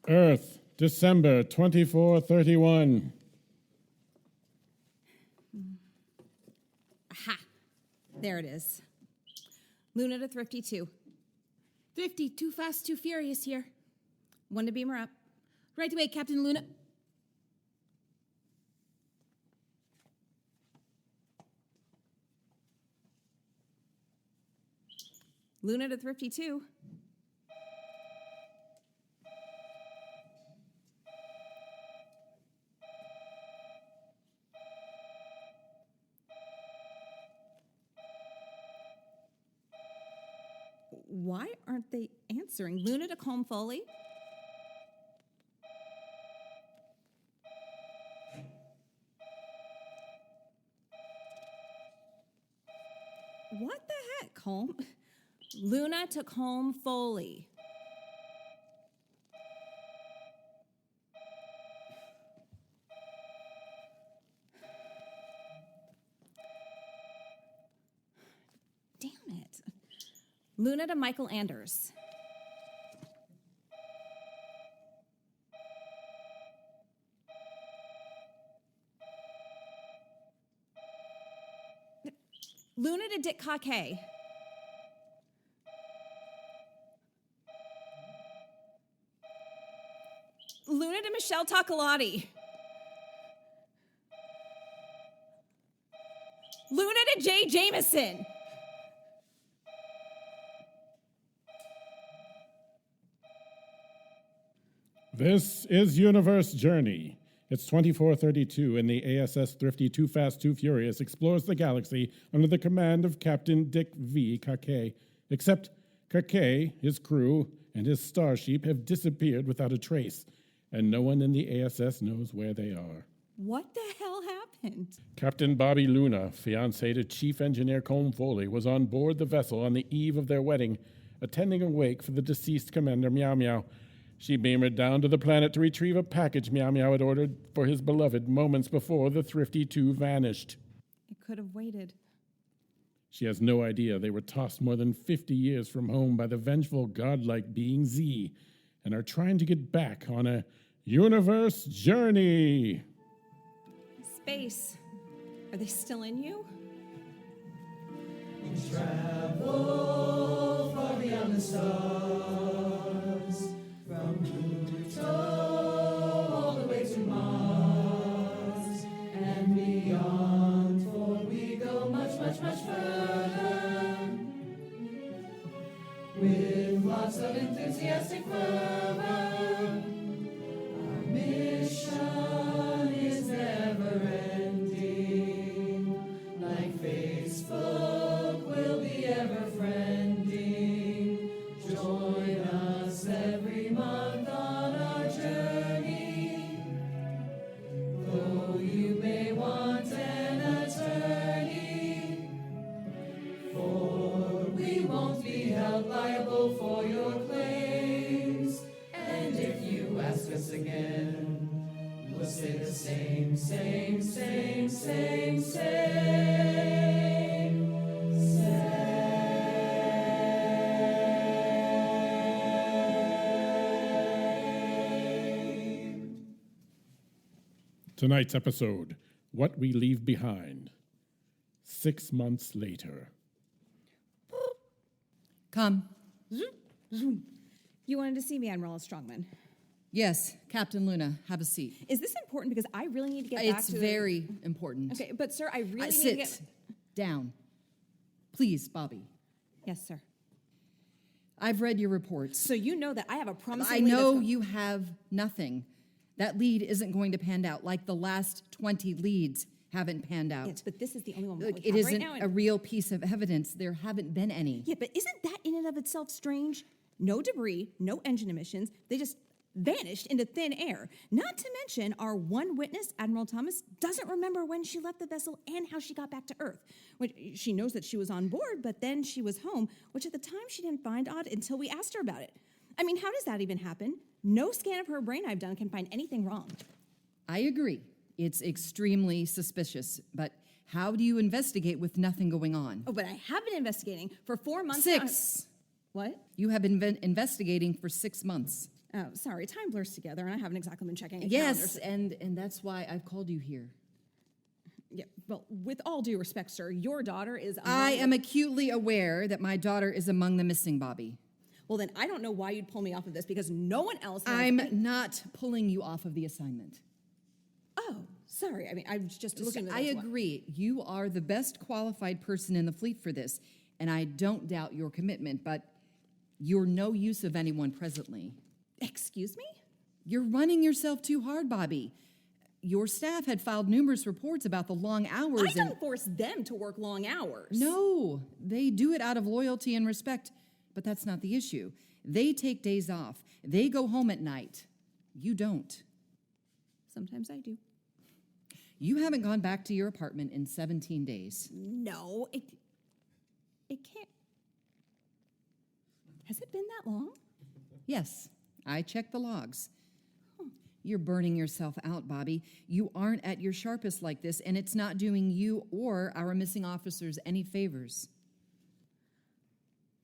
Earth, December 2431. Aha! There it is. Luna to Thrifty 2. Thrifty, too fast, too furious here. One to beam her up. Right away, Captain Luna. Luna to Thrifty 2. Why aren't they answering? Luna to calm Foley. What the heck, Colm? Luna to calm Foley. Damn it. Luna to Michael Anders. Luna to Dick Cockay. Luna to Michelle Toccolati. Luna to Jay Jamieson. This is Universe Journey. It's 2432, and the ASS Thrifty Too Fast, Too Furious explores the galaxy under the command of Captain Dick V. Cockay. Except Cockay, his crew, and his starship have disappeared without a trace, and no one in the ASS knows where they are. What the hell happened? Captain Bobbi Luna, fiancée to Chief Engineer Colm Foley, was on board the vessel on the eve of their wedding, attending a wake for the deceased Commander Meow Meow. She beamed down to the planet to retrieve a package Meow Meow had ordered for his beloved moments before the Thrifty 2 vanished. It could have waited. She has no idea they were tossed more than 50 years from home by the vengeful godlike being Z and are trying to get back on a universe journey. Space. Are they still in you? Travel far beyond the stars, from Pluto all the way to Mars and beyond, for we go much, much, much further, with lots of enthusiastic fervor. Our mission is never ending, like Facebook will be ever friending. Join us every month on our journey, though you may want an attorney, for we won't be held liable for your claims, and if you ask us again, we'll say the same, same, same, same, same, same. Tonight's episode, What We Leave Behind. 6 months later. Come. You wanted to see me, Admiral Strongman. Yes, Captain Luna, have a seat. Is this important? Because I really need to get back It's to very important. Okay, but sir, I really need to Sit get... down. Please, Bobbi. Yes, sir. I've read your reports. So you know that I have a promising I lead know that's- you have nothing. That lead isn't going to pan out like the last 20 leads haven't panned out. Yes, but this is the only one we Look, have it right isn't now. a real piece of evidence. There haven't been any. Yeah, but isn't that in and of itself strange? No debris, no engine emissions. They just vanished into thin air. Not to mention, our one witness, Admiral Thomas, doesn't remember when she left the vessel and how she got back to Earth. She knows that she was on board, but then she was home, which at the time she didn't find odd until we asked her about it. I mean, how does that even happen? No scan of her brain I've done can find anything wrong. I agree. It's extremely suspicious, but how do you investigate with nothing going on? Oh, but I have been investigating for 4 months now. 6. What? You have been investigating for 6 months. Oh, sorry, time blurs together, and I haven't exactly been checking Yes, calendars. and that's why I've called you here. Yeah, well, with all due respect, sir, your daughter is I am acutely aware that my daughter is among the missing, Bobbi. Well, then I don't know why you'd pull me off of this, because no one else has I'm not pulling you off of the assignment. Oh, sorry. I mean, I was just Look, assuming I agree. You are the best qualified person in the fleet for this, and I don't doubt your commitment, but you're no use of anyone presently. Excuse me? You're running yourself too hard, Bobbi. Your staff had filed numerous reports about the long hours I don't force them to work long hours. No, they do it out of loyalty and respect, but that's not the issue. They take days off. They go home at night. You don't. Sometimes I do. You haven't gone back to your apartment in 17 days. No, it can't. Has it been that long? Yes, I checked the logs. You're burning yourself out, Bobbi. You aren't at your sharpest like this, and it's not doing you or our missing officers any favors.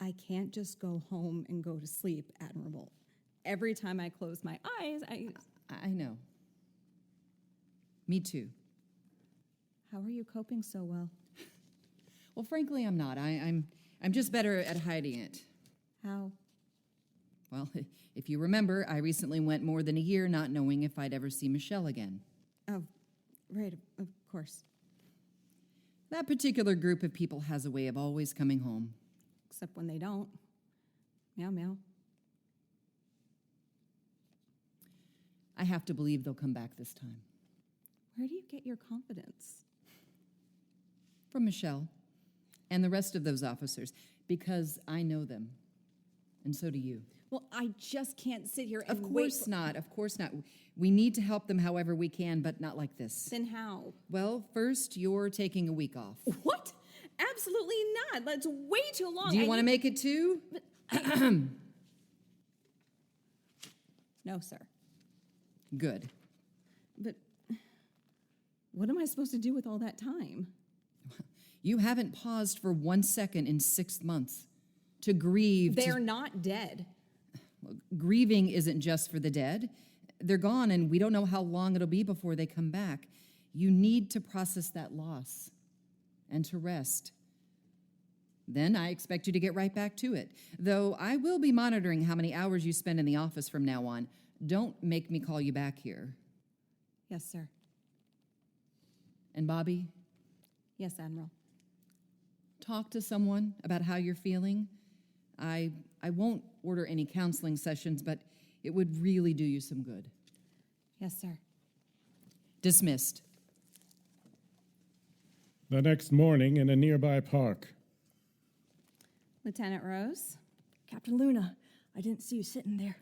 I can't just go home and go to sleep, Admiral. Every time I close my eyes, I know. Me too. How are you coping so well? Well, frankly, I'm not. I'm just better at hiding it. How? Well, if you remember, I recently went more than a year not knowing if I'd ever see Michelle again. Oh, right, of course. That particular group of people has a way of always coming home. Except when they don't. Meow, meow. I have to believe they'll come back this time. Where do you get your confidence? From Michelle and the rest of those officers, because I know them, and so do you. Well, I just can't sit here and Of course not, of course not. We need to help them however we can, but not like this. Then how? Well, first, you're taking a week off. What? Absolutely not. That's way too long. Do you want to make it 2? No, sir. Good. But what am I supposed to do with all that time? You haven't paused for 1 second in 6 months to grieve. They're not dead. Grieving isn't just for the dead. They're gone, and we don't know how long it'll be before they come back. You need to process that loss and to rest. Then I expect you to get right back to it, though I will be monitoring how many hours you spend in the office from now on. Don't make me call you back here. Yes, sir. And Bobbi, Yes, Admiral. talk to someone about how you're feeling. I won't order any counseling sessions, but it would really do you some good. Yes, sir. Dismissed. The next morning in a nearby park. Lieutenant Rose, Captain Luna, I didn't see you sitting there.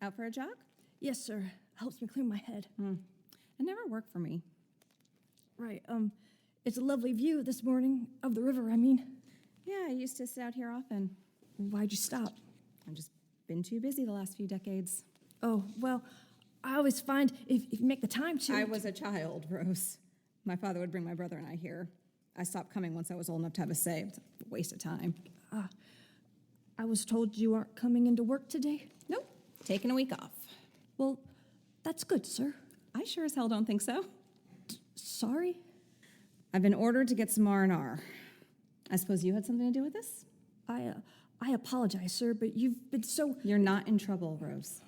out for a jog? Yes, sir. Helps me clear my head. It never worked for me. Right, it's a lovely view this morning of the river, I mean. Yeah, I used to sit out here often. Why'd you stop? I've just been too busy the last few decades. Oh, well, I always find if you make the time to... I was a child, Rose. My father would bring my brother and I here. I stopped coming once I was old enough to have a say. It's a waste of time. I was told you aren't coming into work today. Nope, taking a week off. Well, that's good, sir. I sure as hell don't think so. Sorry? I've been ordered to get some R&R. I suppose you had something to do with this? I apologize, sir, but you've been so... You're not in trouble, Rose.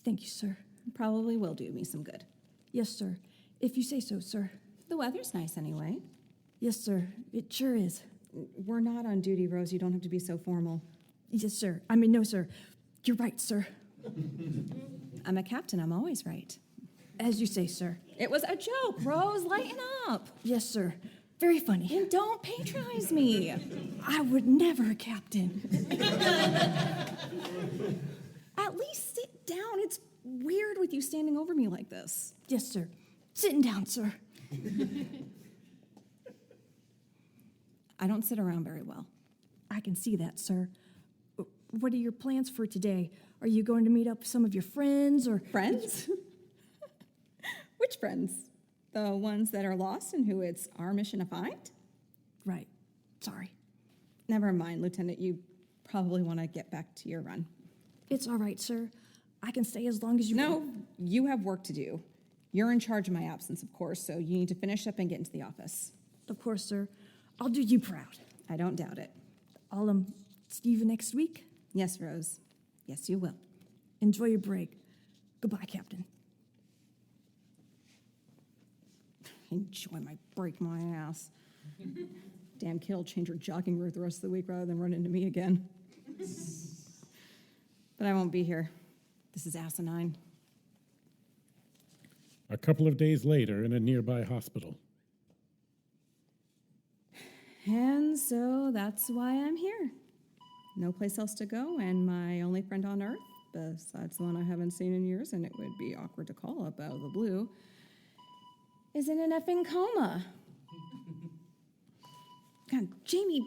Thank you, sir. Probably will do me some good. Yes, sir. If you say so, sir. The weather's nice anyway. Yes, sir. It sure is. We're not on duty, Rose. You don't have to be so formal. Yes, sir. I mean, no, sir. You're right, sir. I'm a captain. I'm always right. As you say, sir. It was a joke, Rose. Lighten up. Yes, sir. Very funny. And don't patronize me. I would never, Captain. At least sit down. It's weird with you standing over me like this. Yes, sir. Sitting down, sir. I don't sit around very well. I can see that, sir. What are your plans for today? Are you going to meet up with some of your friends or... Friends? Which friends? The ones that are lost and who it's our mission to find? Right. Sorry. Never mind, Lieutenant. You probably want to get back to your run. It's all right, sir. I can stay as long as you want. No, you have work to do. You're in charge of my absence, of course, so you need to finish up and get into the office. Of course, sir. I'll do you proud. I don't doubt it. I'll, see you next week. Yes, Rose. Yes, you will. Enjoy your break. Goodbye, Captain. Enjoy my break, my ass. Damn kid will change her jogging route the rest of the week rather than run into me again. But I won't be here. This is asinine. A couple of days later, in a nearby hospital. And so that's why I'm here. No place else to go, and my only friend on Earth, besides the one I haven't seen in years, and it would be awkward to call up out of the blue, is in an effing coma. God, Jamie,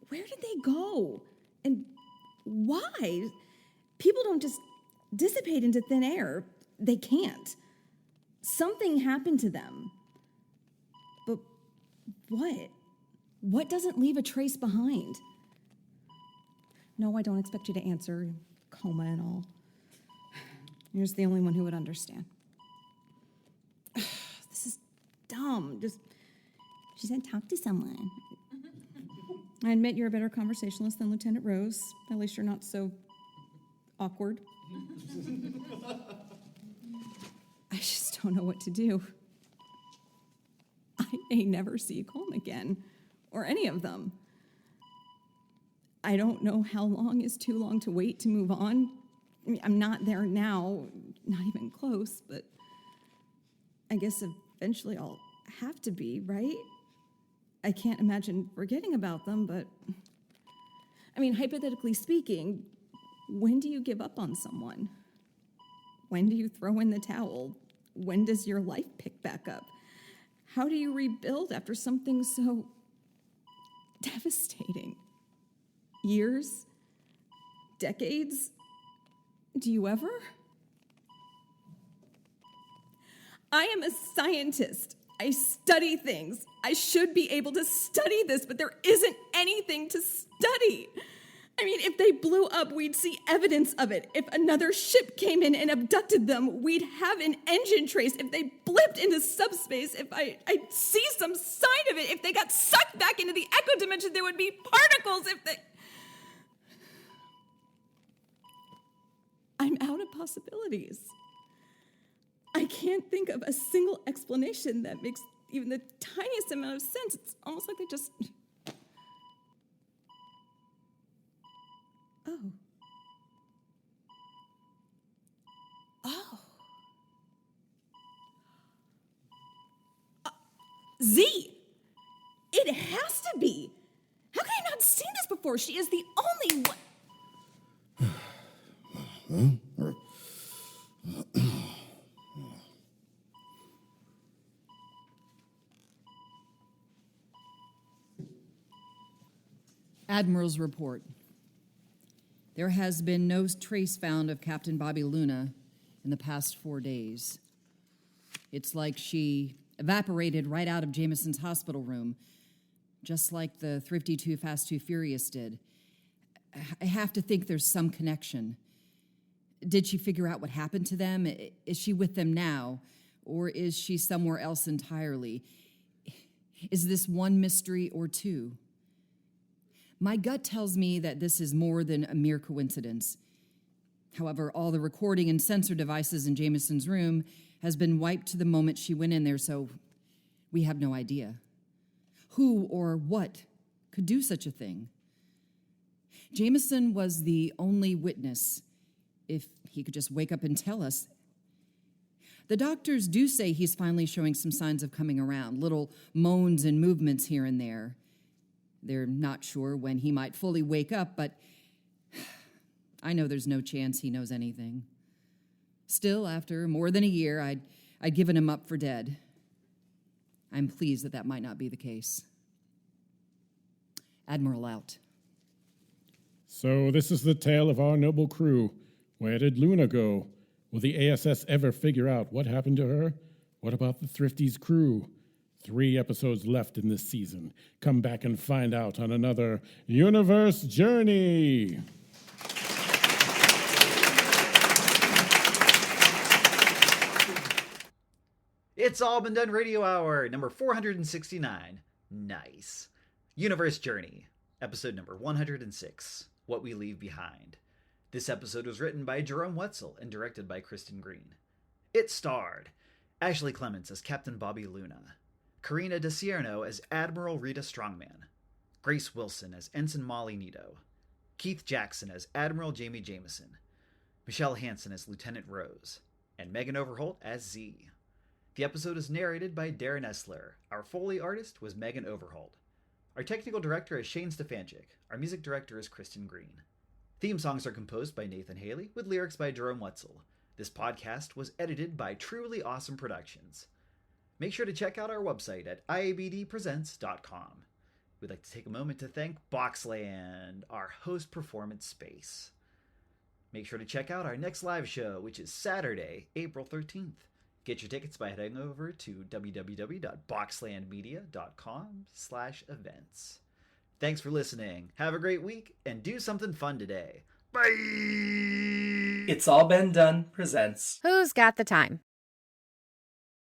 where did they go? And why? People don't just dissipate into thin air. They can't. Something happened to them. But what? What doesn't leave a trace behind? No, I don't expect you to answer, coma and all. You're just the only one who would understand. This is dumb. She said, talk to someone. I admit you're a better conversationalist than Lieutenant Rose. At least you're not so awkward. I just don't know what to do. I may never see Colm again, or any of them. I don't know how long is too long to wait to move on. I mean, I'm not there now, not even close, but I guess eventually I'll have to be, right? I can't imagine forgetting about them, but I mean, hypothetically speaking, when do you give up on someone? When do you throw in the towel? When does your life pick back up? How do you rebuild after something so devastating? Years? Decades? Do you ever? I am a scientist. I study things. I should be able to study this, but there isn't anything to study. I mean, if they blew up, we'd see evidence of it. If another ship came in and abducted them, we'd have an engine trace. If they blipped into subspace, if I'd see some sign of it. If they got sucked back into the echo dimension, there would be particles. If they... I'm out of possibilities. I can't think of a single explanation that makes even the tiniest amount of sense. It's almost like they just... Oh. Z! It has to be! How could I not have seen this before? She is the only one... Admiral's report. There has been no trace found of Captain Bobbi Luna in the past 4 days. It's like she evaporated right out of Jamieson's hospital room, just like the Thrifty Too Fast Too Furious did. I have to think there's some connection. Did she figure out what happened to them? Is she with them now, or is she somewhere else entirely? Is this one mystery or two? My gut tells me that this is more than a mere coincidence. However, all the recording and sensor devices in Jamieson's room has been wiped to the moment she went in there, so we have no idea. Who or what could do such a thing? Jamieson was the only witness. If he could just wake up and tell us. The doctors do say he's finally showing some signs of coming around, little moans and movements here and there. They're not sure when he might fully wake up, but I know there's no chance he knows anything. Still, after more than a year, I'd given him up for dead. I'm pleased that might not be the case. Admiral out. So this is the tale of our noble crew. Where did Luna go? Will the ASS ever figure out what happened to her? What about the Thrifty's crew? 3 episodes left in this season. Come back and find out on another Universe Journey. It's All Been Done Radio Hour, number 469. Nice. Universe Journey, episode number 106, What We Leave Behind. This episode was written by Jerome Wetzel and directed by Kristin Green. It starred Ashley Clements as Captain Bobbi Luna, Carina Dacierno as Admiral Rita Strongman, Grace Wilson as Ensign Molly Neato, Keith Jackson as Admiral Jamieson, Michelle Hanson as Lieutenant Rose, and Megan Overholt as Z. The episode is narrated by Darren Esler. Our Foley artist was Megan Overholt. Our technical director is Shane Stefanchik. Our music director is Kristin Green. Theme songs are composed by Nathan Haley with lyrics by Jerome Wetzel. This podcast was edited by Trulie Awesome Productions. Make sure to check out our website at iabdpresents.com. We'd like to take a moment to thank Boxland, our host performance space. Make sure to check out our next live show, which is Saturday, April 13th. Get your tickets by heading over to www.boxlandmedia.com/events. Thanks for listening. Have a great week and do something fun today. Bye! It's All Been Done presents Who's got the time?